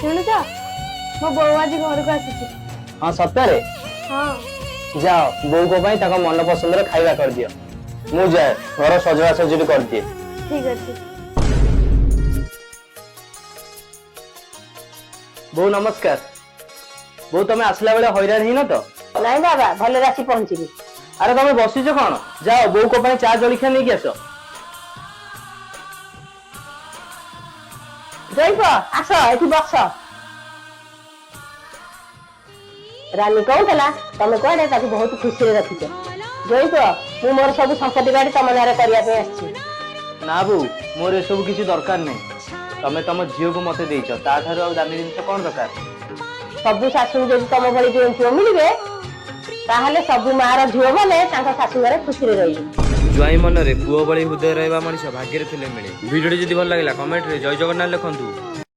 ଶୁଣୁଛ ମୋ ବୋଉ ଆଜି ଘରକୁ ଆସିଛି। हाँ सत्य ହଁ जाओ बोऊ को ताका मन पसंद खाଇବା करदियो मु जाए घर सजवा सजड़ी कर दिए। ଠିକ ଅଛି। बोऊ नमस्कार। बोऊ तमे आसला बेले हैरान ही न तो ନାଇଁ ବାବା ଭଲରେ ଆସି ପହଞ୍ଚିବି। अरे तमे बसिଛ कौन जाओ बोऊ को चा जलखिया नहीं आस। ଜୈବ ଆସ ଏଠି ବସ। ରାନୀ କହୁଥିଲା ତମେ କୁଆଡେ ତାକୁ ବହୁତ ଖୁସିରେ ରଖିଛ। ଜୈବ ମୁଁ ମୋର ସବୁ ସମ୍ପତ୍ତି ଗାଡି ତମ ନାଁରେ କରିବା ପାଇଁ ଆସିଛି। ना बोऊ मोर ए सब किसी दरकार नहीं तमे तम झील को मते देइछ ता थारो आ दामी जिनिस कोन दरकार। ସବୁ ଶାଶୁଙ୍କୁ ଯଦି ତମ ଭଳି ଯେଉଁ ଝିଅ ମିଳିବେ ତାହେଲେ ସବୁ ମାର ଝିଅ ମାନେ ତାଙ୍କ ଶାଶୁ ଘରେ ଖୁସିରେ ରହିବେ। जुआई मन रे पुओ बड़ी हृदय रहा मनुष्य भाग्य थे मिले। वीडियो जदि भल लगा कमेंट रे जय जगन्नाथ लिखंतु।